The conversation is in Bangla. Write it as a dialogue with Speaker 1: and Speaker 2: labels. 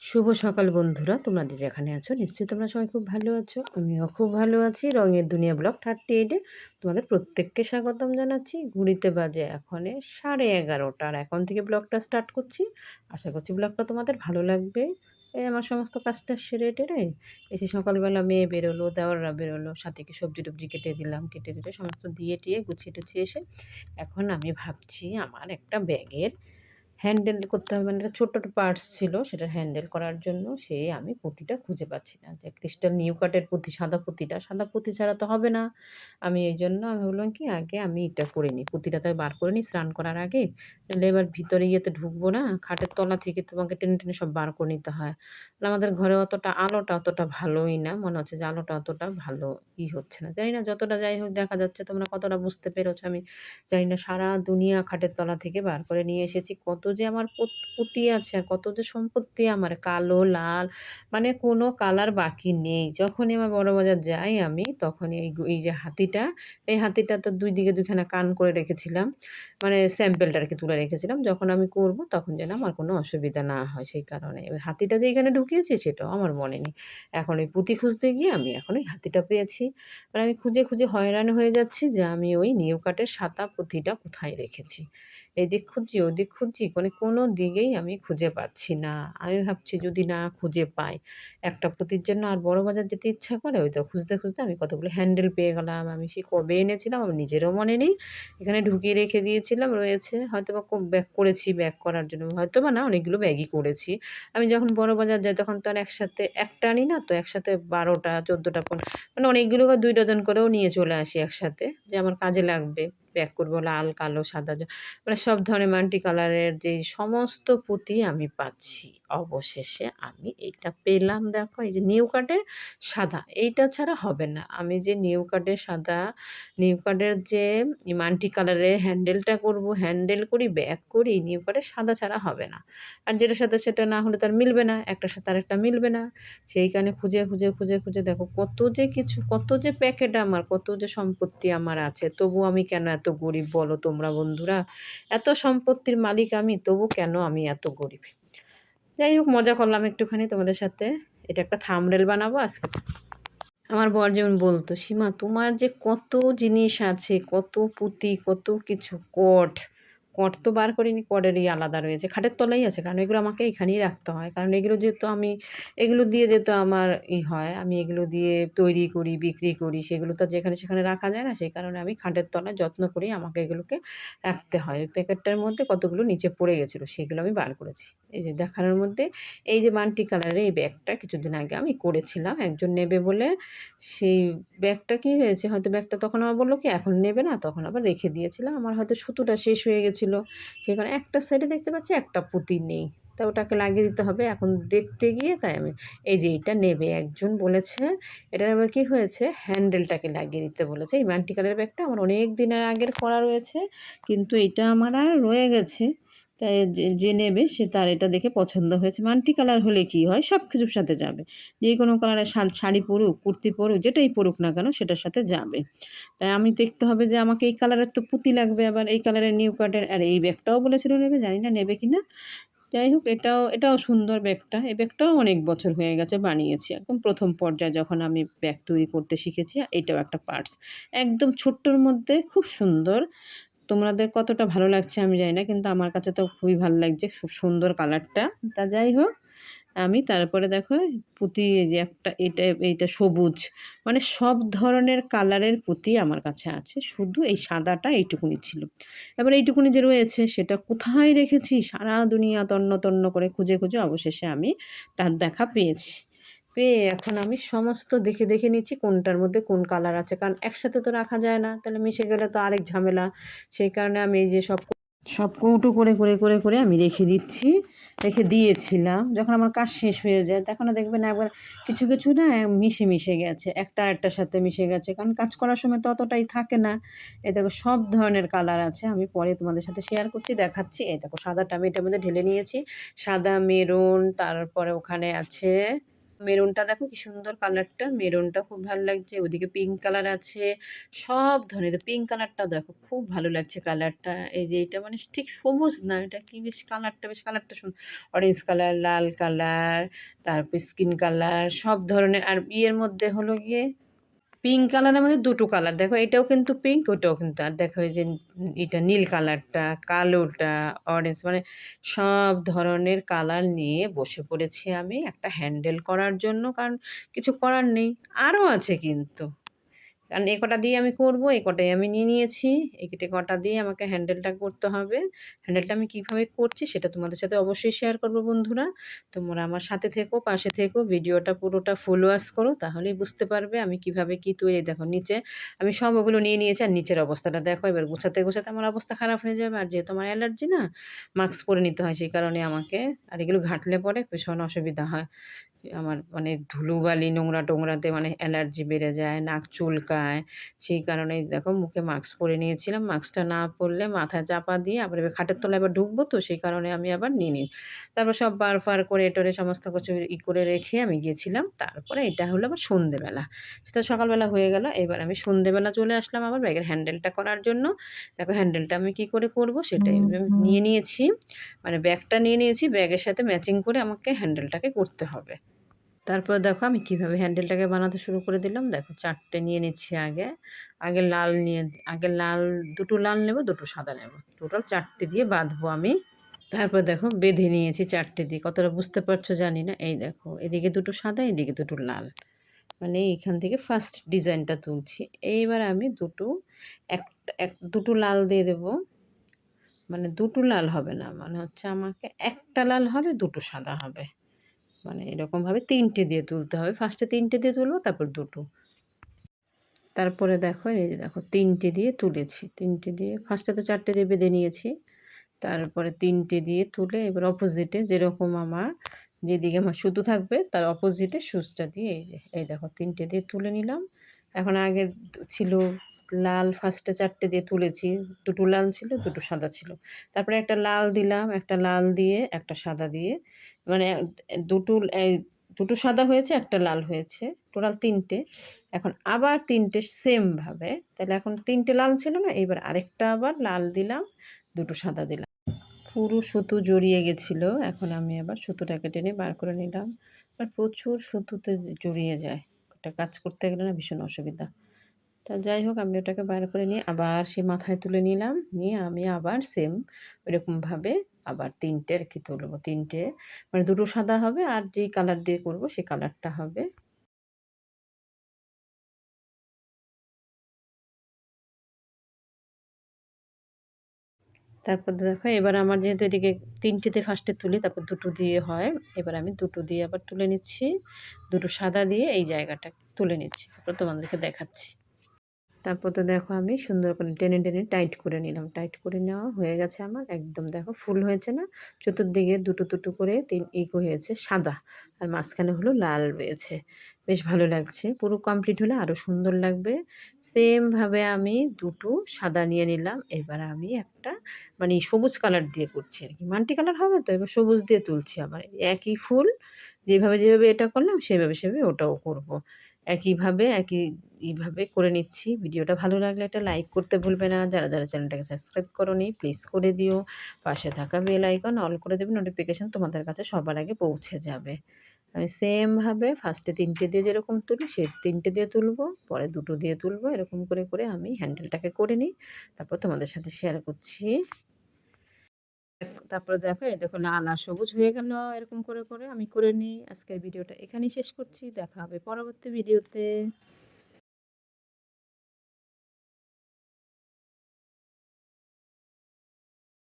Speaker 1: শুভ সকাল বন্ধুরা, তোমরা যে যেখানে আছো নিশ্চয়ই তোমরা সবাই খুব ভালো আছো। আমিও খুব ভালো আছি। রঙের দুনিয়া ব্লগ 38-এ তোমাদের প্রত্যেককে স্বাগতম জানাচ্ছি। ঘড়িতে বাজে এখন 11:30 আর এখন থেকে ব্লগটা স্টার্ট করছি। আশা করছি ব্লগটা তোমাদের ভালো লাগবে। এই আমার সমস্ত কাজটা সেরে টেরে এসে সকালবেলা মেয়ে বেরোলো, দেওররা বেরোলো, সাথে কি সবজি টবজি কেটে দিলাম, কেটে দিতে সমস্ত দিয়ে টিয়ে গুছিয়ে টুছিয়ে এসে এখন আমি ভাবছি আমার একটা ব্যাগের হ্যান্ডেল করতে হবে, মানে একটা ছোট্ট একটা পার্টস ছিল সেটার হ্যান্ডেল করার জন্য। আমি পুঁতিটা খুঁজে পাচ্ছি না, যে ক্রিস্টাল নিউ কাটের পুঁতি, সাদা পুঁতি ছাড়া তো হবে না। আমি ভাবলাম কি আগে আমি এটা করে নিই, পুঁতিটা তাই বার করে নিই স্নান করার আগে, নাহলে এবার ভিতরে ইয়েতে ঢুকবো না, খাটের তলা থেকে তোমাকে টেনে টেনে সব বার করে নিতে হয়। আর আমাদের ঘরে আলোটা অতটা ভালোই না, মনে হচ্ছে যে আলোটা অতটা ভালো হচ্ছে না, জানি না। যতটা যাই হোক দেখা যাচ্ছে, তোমরা কতটা বুঝতে পেরেছো আমি জানি না। সারা দুনিয়া খাটের তলা থেকে বার করে নিয়ে এসেছি। কত যে আমার পুঁতি আছে আর কত যে সম্পত্তি আমার, কালো, লাল, মানে কোনো কালার বাকি নেই। যখনই আমার বড়বাজার যাই আমি, তখনই এই যে হাতিটা, এই হাতিটা তো ২ দিকে ২ খানা কান করে রেখেছিলাম। মানে স্যাম্পেলটা আরকি তুলে রেখেছিলাম। যখন আমি করব তখন যেন আমার কোনো অসুবিধা না হয় সেই কারণে। এবার হাতিটা যে এখানে ঢুকিয়েছি সেটাও আমার মনে নেই। এখন ওই পুঁতি খুঁজতে গিয়ে আমি এখন ওই হাতিটা পেয়েছি। মানে আমি খুঁজে, খুঁজে হয়রান হয়ে যাচ্ছি যে আমি ওই নিউ কাটের সাদা পুঁতিটা কোথায় রেখেছি। এদিক খুঁজছি, ওদিক খুঁজছি, মানে কোনো দিকেই আমি খুঁজে পাচ্ছি না। আমি ভাবছি যদি না খুঁজে পাই, একটা পুঁতির জন্য আর বড় বাজার যেতে ইচ্ছা করে। ওই তো খুঁজতে, খুঁজতে আমি কতগুলো হ্যান্ডেল পেয়ে গেলাম। আমি সেই কবে এনেছিলাম আমার নিজেরও মনে নেই। এখানে ঢুকিয়ে রেখে দিয়েছিলাম, রয়েছে। হয়তোবা ব্যাক করেছি, ব্যাক করার জন্য হয়তোবা না, অনেকগুলো ব্যাগই করেছি। আমি যখন বড় বাজার যাই তখন তো আর একসাথে একটা আনি না তো, একসাথে ১২টা ১৪টা মানে অনেকগুলো ২ ডজন করেও নিয়ে চলে আসি একসাথে, যে আমার কাজে লাগবে। ব্যাক করবো লাল, কালো, সাদা, মানে সব ধরনের মাল্টি কালারের যেই সমস্ত পুঁতি আমি পাচ্ছি। অবশেষে আমি এইটা পেলাম, দেখো এই যে নিউ কাটের সাদা, এইটা ছাড়া হবে না। আমি যে নিউ কাটের সাদা, নিউ কাটের যে মাল্টি কালারের হ্যান্ডেলটা করব, হ্যান্ডেল করি, ব্যাক করি, নিউ কাটের সাদা ছাড়া হবে না। আর যেটার সাথে সেটা না হলে তার মিলবে না, একটার সাথে আরেকটা মিলবে না। সেইখানে খুঁজে, খুঁজে, খুঁজে, খুঁজে দেখো কত যে কিছু, কত যে প্যাকেট আমার, কত যে সম্পত্তি আমার আছে। তবু আমি কেন এত গরিব বলো তোমরা বন্ধুরা? এত সম্পত্তির মালিক আমি, তবু কেন আমি এত গরিব? যাই হোক, মজা করলাম একটুখানি তোমাদের সাথে। এটা একটা থাম্বনেল বানাবো আজকে। আমার বর যেমন বলতো, "সীমা তোমার যে কত জিনিস আছে, কত পুঁতি, কত কিছু, কট তো বার করিনি, কটেরই আলাদা রয়েছে। খাটের তলায় আছে। কারণ এগুলো আমাকে এখানেই রাখতে হয়। কারণ এগুলো যেহেতু আমি এগুলো দিয়ে যেহেতু আমার হয়, আমি এগুলো দিয়ে তৈরি করি, বিক্রি করি, সেগুলো তো যেখানে সেখানে রাখা যায় না। সেই কারণে আমি খাটের তলায় যত্ন করেই আমাকে এগুলোকে রাখতে হয়। ওই প্যাকেটটার মধ্যে কতগুলো নিচে পড়ে গেছিলো, সেগুলো আমি বার করেছি। এই যে দেখানোর মধ্যে এই যে মাল্টি কালারের এই ব্যাগটা কিছুদিন আগে আমি করেছিলাম একজন নেবে বলে। সেই ব্যাগটা কি হয়েছে, হয়তো ব্যাগটা তখন আমার বলল কি এখন নেবে না, তখন আবার রেখে দিয়েছিলাম। আমার হয়তো সুতোটা শেষ হয়ে গেছিলো। সেই কারণে একটা সাইডে দেখতে পাচ্ছি একটা পুঁতি নেই। তা ওটাকে লাগিয়ে দিতে হবে। এখন দেখতে গিয়ে তাই আমি এই যে এইটা নেবে একজন বলেছে, এটার আবার কি হয়েছে, হ্যান্ডেলটাকে লাগিয়ে দিতে বলেছে। এই মাল্টি কালারের ব্যাগটা আমার অনেক দিনের আগের করা রয়েছে, কিন্তু এটা আমার আর রয়ে গেছে। তাই যে নেবে সে তার এটা দেখে পছন্দ হয়েছে। মাল্টি কালার হলে কি হয়, সব কিছুর সাথে যাবে। যে কোনো কালারের শাড়ি পরুক, কুর্তি পরুক, যেটাই পরুক না কেন সেটার সাথে যাবে। তাই আমি দেখতে হবে যে আমাকে এই কালারের তো পুঁতি লাগবে, আবার এই কালারের নিউ কাটের। আর এই ব্যাগটাও বলেছিল নেবে, জানি না নেবে কি না। যাই হোক, এটাও সুন্দর ব্যাগটা। এই ব্যাগটাও অনেক বছর হয়ে গেছে বানিয়েছি। একদম ১ম পর্যায়ে যখন আমি ব্যাগ তৈরি করতে শিখেছি, এটাও একটা পার্টস। একদম ছোট্টর মধ্যে খুব সুন্দর। তোমাদের কতটা ভালো লাগছে আমি জানি না, কিন্তু আমার কাছে তো খুবই ভালো লাগছে, খুব সুন্দর কালারটা। তা যাই হোক, আমি তারপরে দেখো পুঁতি, এই যে একটা এইটা সবুজ, মানে সব ধরনের কালারের পুঁতি আমার কাছে আছে। শুধু এই সাদাটা এইটুকুনি ছিল। এবার এইটুকুনি যে রয়েছে সেটা কোথায় রেখেছি, সারা দুনিয়া তন্ন তন্ন করে খুঁজে, খুঁজে অবশেষে আমি তার দেখা পেয়েছি। পেয়ে এখন আমি সমস্ত দেখে, দেখে নিচ্ছি কোনটার মধ্যে কোন কালার আছে। কারণ একসাথে তো রাখা যায় না, তাহলে মিশে গেলে তো আরেক ঝামেলা। সেই কারণে আমি এই যে সব কৌটো করে, করে, করে, করে আমি রেখে দিচ্ছি। রেখে দিয়েছিলাম। যখন আমার কাজ শেষ হয়ে যায় তখন দেখবেন একবার কিছু, কিছু না মিশে, মিশে গেছে। একটা আরেকটার সাথে মিশে গেছে। কারণ কাজ করার সময় তো অতটাই থাকে না। এই দেখো সব ধরনের কালার আছে। আমি পরে তোমাদের সাথে শেয়ার করছি, দেখাচ্ছি। এই দেখো সাদাটা আমি এটার মধ্যে ঢেলে নিয়েছি। সাদা, মেরুন, তারপরে ওখানে আছে মেরুনটা দেখো কি সুন্দর কালারটা, মেরুনটা খুব ভালো লাগছে। ওদিকে পিঙ্ক কালার আছে, সব ধরনের। পিঙ্ক কালারটা দেখো খুব ভালো লাগছে কালারটা। এই যে এটা মানে ঠিক সবুজ না, এটা কি বেশ কালারটা, বেশ কালারটা অরেঞ্জ কালার, লাল কালার, তারপর স্কিন কালার, সব ধরনের। আর বিয়ের মধ্যে হলো গিয়ে পিঙ্ক কালারের মধ্যে দুটো কালার দেখো, এটাও কিন্তু পিঙ্ক, ওটাও কিন্তু। আর দেখো এই যে এটা নীল কালারটা, কালোটা, অরেঞ্জ, মানে সব ধরনের কালার নিয়ে বসে পড়েছি আমি একটা হ্যান্ডেল করার জন্য, কারণ কিছু করার নেই। আরও আছে কিন্তু, কারণ এ কটা দিয়ে আমি করব, এই কটাই আমি নিয়ে নিয়েছি। এই কটা দিয়ে আমাকে হ্যান্ডেলটা করতে হবে। হ্যান্ডেলটা আমি কিভাবে করছি সেটা তোমাদের সাথে অবশ্যই শেয়ার করব বন্ধুরা। তোমরা আমার সাথে থেকো, পাশে থেকো, ভিডিওটা পুরোটা ফুল ওয়াচ করো, তাহলেই বুঝতে পারবে আমি কিভাবে কি তৈরি। দেখো নিচে আমি সব ওগুলো নিয়ে নিয়েছি, আর নিচের অবস্থাটা দেখো। এবার গোছাতে গোছাতে আমার অবস্থা খারাপ হয়ে যাবে। আর যেহেতু আমার অ্যালার্জি না, মাস্ক পরে নিতে হয়, সেই কারণে আমাকে আর এগুলো ঘাঁটলে পরে ভীষণ অসুবিধা হয়। আমার মানে ধুলোবালি নোংরা-টোংরাতে মানে অ্যালার্জি বেড়ে যায়, নাক চুলকায়। সেই কারণেই দেখো মুখে মাস্ক পরে নিয়েছিলাম। মাস্কটা না পরলে মাথায় চাপা দিয়ে আবার এবার খাটের তলায় আবার ঢুকবো তো, সেই কারণে আমি আবার নিয়ে নিই। তারপর সব বার করে টরে সমস্ত কিছু করে রেখে আমি গিয়েছিলাম। তারপরে এটা হলো আবার সন্ধ্যেবেলা। সেটা সকালবেলা হয়ে গেল। এবার আমি সন্ধ্যেবেলা চলে আসলাম আবার ব্যাগের হ্যান্ডেলটা করার জন্য। দেখো হ্যান্ডেলটা আমি কি করে করব সেটাই আমি নিয়ে নিয়েছি। মানে ব্যাগটা নিয়ে নিয়েছি, ব্যাগের সাথে ম্যাচিং করে আমাকে হ্যান্ডেলটাকে করতে হবে। তারপর দেখো আমি কিভাবে হ্যান্ডেলটাকে বানাতে শুরু করে দিলাম। দেখো ৪ টে নিয়ে নিচ্ছি আগে। আগে লাল নিয়ে আগে লাল, দুটো লাল নেব, দুটো সাদা নেব। টোটাল ৪ টে দিয়ে বাঁধবো আমি। তারপর দেখো বেঁধে নিয়েছি ৪ টে দিয়ে। কতটা বুঝতে পারছো জানি না। এই দেখো এদিকে দুটো সাদা, এদিকে দুটো লাল। মানে এইখান থেকে ফার্স্ট ডিজাইনটা তুলছি। এইবার আমি দুটো দুটো লাল দিয়ে দেবো। মানে দুটো লাল হবে না। মানে হচ্ছে আমাকে একটা লাল হবে, দুটো সাদা হবে। মানে এরকমভাবে ৩ টে দিয়ে তুলতে হবে। ফার্স্টে ৩ টে দিয়ে তুলবো, তারপর দুটো। তারপরে দেখো এই যে দেখো ৩ টে দিয়ে তুলেছি। ৩ টে দিয়ে ফার্স্টে তো ৪ টে দিয়ে বেঁধে নিয়েছি। তারপরে ৩ টে দিয়ে তুলে এবার অপোজিটে যেরকম আমার যেদিকে আমার সুতো থাকবে তার অপোজিটে সুচটা দিয়ে এই যে এই দেখো ৩ টে দিয়ে তুলে নিলাম। এখন আগে ছিল লাল, ফার্স্টে ৪ টে দিয়ে তুলেছি। দুটো লাল ছিল, দুটো সাদা ছিল। তারপরে একটা লাল দিলাম, একটা লাল দিয়ে, একটা সাদা দিয়ে, মানে দুটো এই দুটো সাদা হয়েছে, একটা লাল হয়েছে। টোটাল ৩ টে। এখন আবার ৩ টে সেমভাবে, তাহলে এখন ৩ টে লাল ছিল না? এবার আরেকটা আবার লাল দিলাম, দুটো সাদা দিলাম। পুরো সুতো জড়িয়ে গেছিলো। এখন আমি আবার সুতোটাকে টেনে বার করে নিলাম। আর প্রচুর সুতোতে জড়িয়ে যায়। এটা কাজ করতে গেলে না ভীষণ অসুবিধা। তা যাই হোক আমি ওটাকে বার করে নিয়ে আবার সে মাথায় তুলে নিলাম। নিয়ে আমি আবার সেম ওইরকমভাবে আবার ৩ টে আরকি তুলবো। ৩ টে মানে দুটো সাদা হবে, আর যেই কালার দিয়ে করবো সেই কালারটা হবে। তারপর দেখো এবার আমার যেহেতু এদিকে ৩ টেতে ফার্স্টে তুলি, তারপর দুটো দিয়ে হয়। এবার আমি দুটো দিয়ে আবার তুলে নিচ্ছি। দুটো সাদা দিয়ে এই জায়গাটা তুলে নিচ্ছি। তারপর তোমাদেরকে দেখাচ্ছি। তারপর তো দেখো আমি সুন্দর করে টেনে টেনে টাইট করে নিলাম। টাইট করে নেওয়া হয়ে গেছে আমার। একদম দেখো ফুল হয়েছে না? চতুর্দিকে দুটো দুটো করে হয়েছে সাদা। আর মাঝখানে হলো লাল রয়েছে। বেশ ভালো লাগছে। পুরো কমপ্লিট হলে আরও সুন্দর লাগবে। সেমভাবে আমি দুটো সাদা নিয়ে নিলাম। এবার আমি একটা মানে সবুজ কালার দিয়ে করছি আরকি। মাল্টি কালার হবে তো? এবার সবুজ দিয়ে তুলছি আবার। একই ফুল যেভাবে এটা করলাম সেভাবে ওটাও করব। এইভাবে করে নিচ্ছি। ভিডিওটা ভালো লাগলে একটা লাইক করতে ভুলবে না। যারা চ্যানেলটাকে সাবস্ক্রাইব করোনি প্লিজ করে দিও। পাশে থাকা বেল আইকন অল করে দেবে, নোটিফিকেশন তোমাদের কাছে সবার আগে পৌঁছে যাবে। আমি সেমভাবে ফার্স্টে ৩ টে দিয়ে যেরকম তুলি সে ৩ টে দিয়ে তুলবো, পরে দুটো দিয়ে তুলবো। এরকম করে আমি হ্যান্ডেলটাকে করে নিই। তারপর তোমাদের সাথে শেয়ার করছি। তারপরে দেখো এই দেখো লাল আর সবুজ হয়ে গেল। এরকম করে আমি করে নিই। আজকের ভিডিওটা এখানেই শেষ করছি। দেখা হবে পরবর্তী ভিডিওতে।